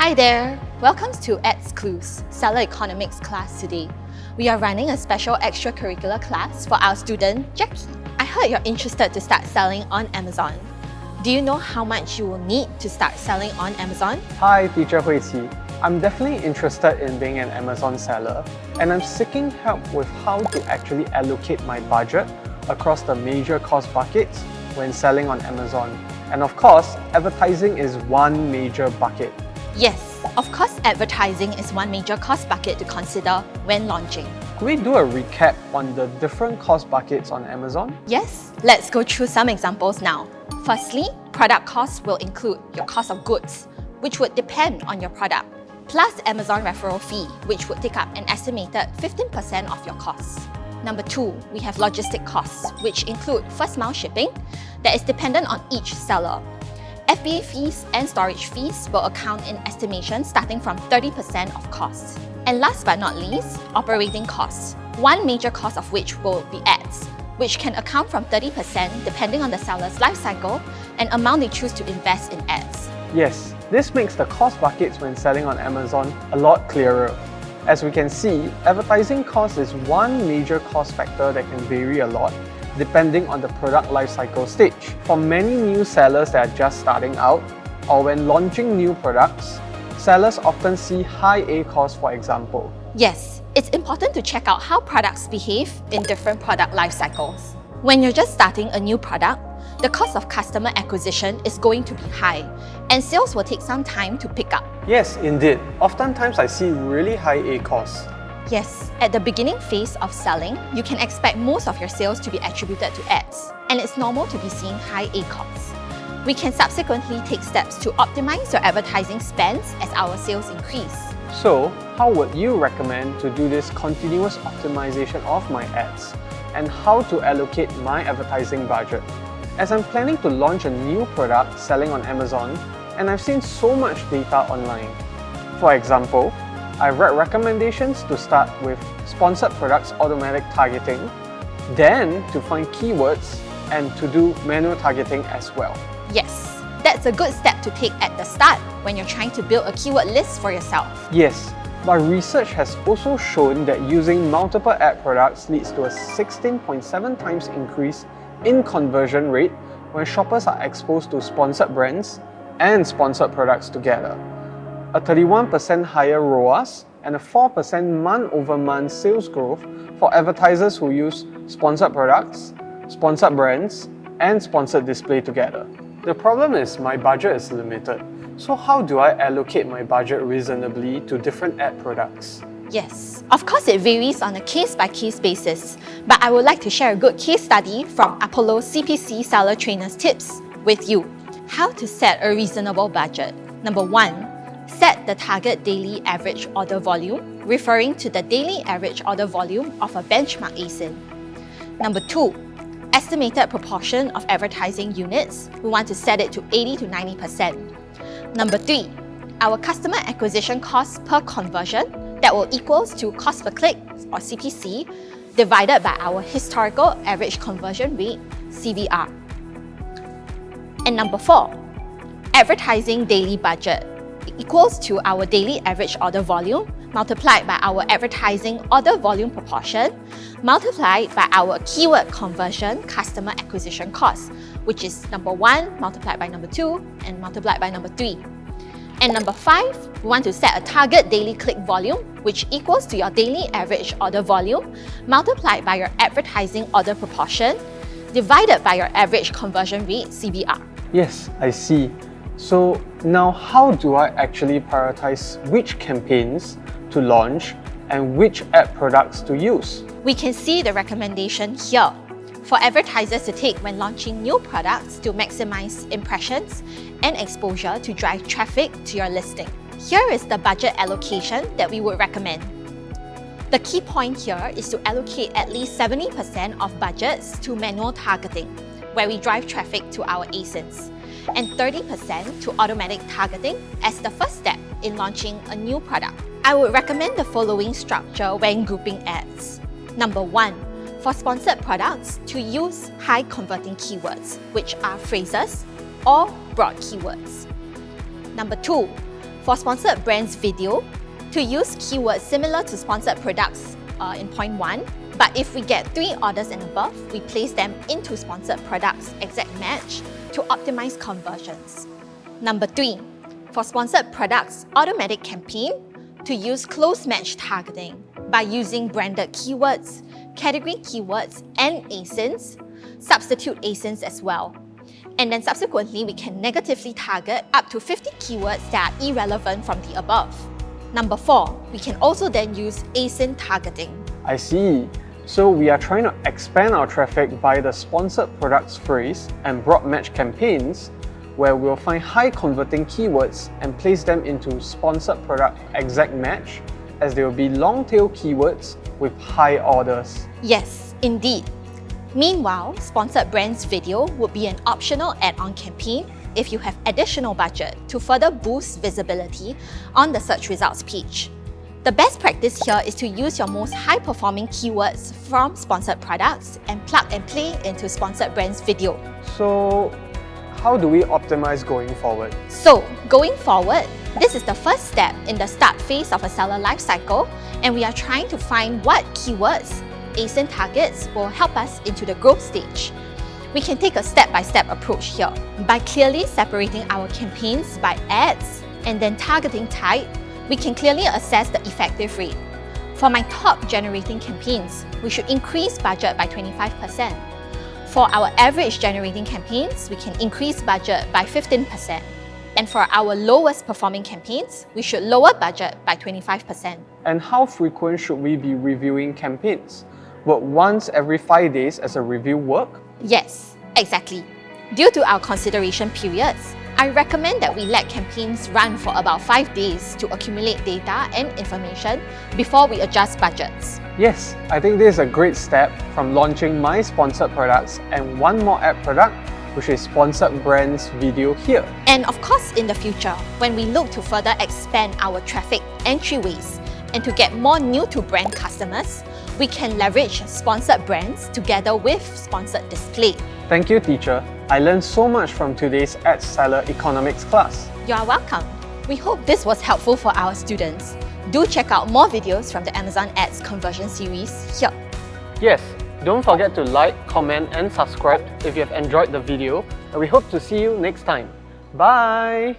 Hi there! Welcome to Ads Clues, Seller Economics class today. We are running a special extracurricular class for our student, Jackie. I heard you're interested to start selling on Amazon. Do you know how much you will need to start selling on Amazon? Hi, Teacher Hui Qi. I'm definitely interested in being an Amazon seller, and I'm seeking help with how to actually allocate my budget across the major cost buckets when selling on Amazon. And of course, advertising is one major bucket. Yes, of course advertising is one major cost bucket to consider when launching. Could we do a recap on the different cost buckets on Amazon? Yes, let's go through some examples now. Firstly, product costs will include your cost of goods, which would depend on your product, plus Amazon referral fee, which would take up an estimated 15% of your costs. Number 2, we have logistic costs, which include first mile shipping that is dependent on each seller. FBA fees and storage fees will account in estimation starting from 30% of costs. And last but not least, operating costs, one major cost of which will be ads, which can account from 30% depending on the seller's life cycle and amount they choose to invest in ads. Yes, this makes the cost buckets when selling on Amazon a lot clearer. As we can see, advertising cost is one major cost factor that can vary a lot depending on the product lifecycle stage. For many new sellers that are just starting out, or when launching new products, sellers often see high ACOS, for example. Yes, it's important to check out how products behave in different product life cycles. When you're just starting a new product, the cost of customer acquisition is going to be high, and sales will take some time to pick up. Yes, indeed. Oftentimes I see really high ACOS. Yes, at the beginning phase of selling, you can expect most of your sales to be attributed to ads, and it's normal to be seeing high ACOS. We can subsequently take steps to optimize your advertising spends as our sales increase. So, how would you recommend to do this continuous optimization of my ads, and how to allocate my advertising budget? As I'm planning to launch a new product selling on Amazon, and I've seen so much data online. For example, I've read recommendations to start with sponsored products automatic targeting, then to find keywords and to do manual targeting as well. Yes, that's a good step to take at the start when you're trying to build a keyword list for yourself. Yes, but research has also shown that using multiple ad products leads to a 16.7 times increase in conversion rate when shoppers are exposed to sponsored brands and sponsored products together. A 31% higher ROAS and a 4% month-over-month sales growth for advertisers who use sponsored products, sponsored brands, and sponsored display together. The problem is my budget is limited. So how do I allocate my budget reasonably to different ad products? Yes, of course it varies on a case-by-case basis, but I would like to share a good case study from ApolloCPC Seller Trainers Tips with you. How to set a reasonable budget. Number 1. Set the target daily average order volume, referring to the daily average order volume of a benchmark ASIN. Number 2. Estimated proportion of advertising units, we want to set it to 80 to 90%. Number 3. Our customer acquisition cost per conversion, that will equals to cost per click or CPC divided by our historical average conversion rate CVR. And number 4, advertising daily budget equals to our daily average order volume multiplied by our advertising order volume proportion multiplied by our keyword conversion customer acquisition cost, which is number 1 multiplied by number 2 and multiplied by number 3. And number 5, we want to set a target daily click volume, which equals to your daily average order volume multiplied by your advertising order proportion divided by your average conversion rate CVR. Yes, I see. So now how do I actually prioritize which campaigns to launch and which ad products to use? We can see the recommendation here for advertisers to take when launching new products to maximize impressions and exposure to drive traffic to your listing. Here is the budget allocation that we would recommend. The key point here is to allocate at least 70% of budgets to manual targeting, where we drive traffic to our ASINs, and 30% to automatic targeting as the first step in launching a new product. I would recommend the following structure when grouping ads. Number 1, for sponsored products, to use high converting keywords, which are phrases or broad keywords. Number 2, For sponsored brands video, to use keywords similar to sponsored products in point 1, but if we get 3 orders and above, we place them into sponsored products exact match to optimize conversions. Number 3, for sponsored products automatic campaign, to use close match targeting by using branded keywords, category keywords and ASINs, substitute ASINs as well. And then subsequently, we can negatively target up to 50 keywords that are irrelevant from the above. Number 4, we can also then use ASIN targeting. I see. So we are trying to expand our traffic via the sponsored products phrase and broad match campaigns, where we'll find high converting keywords and place them into sponsored product exact match, as they will be long tail keywords with high orders. Yes, indeed. Meanwhile, sponsored brands video would be an optional add-on campaign if you have additional budget to further boost visibility on the search results page. The best practice here is to use your most high-performing keywords from sponsored products and plug and play into sponsored brands video. So, how do we optimize going forward? So, going forward, this is the first step in the start phase of a seller lifecycle, and we are trying to find what keywords, ASIN targets will help us into the growth stage. We can take a step-by-step approach here by clearly separating our campaigns by ads and then targeting type. We can clearly assess the effective rate. For my top generating campaigns, we should increase budget by 25%. For our average generating campaigns, we can increase budget by 15%. And for our lowest performing campaigns, we should lower budget by 25%. And how frequent should we be reviewing campaigns? Would once every 5 days as a review work? Yes, exactly. Due to our consideration periods, I recommend that we let campaigns run for about 5 days to accumulate data and information before we adjust budgets. Yes, I think this is a great step from launching my sponsored products and one more ad product, which is sponsored brands video here. And of course, in the future, when we look to further expand our traffic entryways and to get more new-to-brand customers, we can leverage sponsored brands together with sponsored display. Thank you, teacher. I learned so much from today's Ad Seller Economics class. You are welcome. We hope this was helpful for our students. Do check out more videos from the Amazon Ads conversion series here. Yes, don't forget to like, comment and subscribe if you have enjoyed the video, and we hope to see you next time. Bye!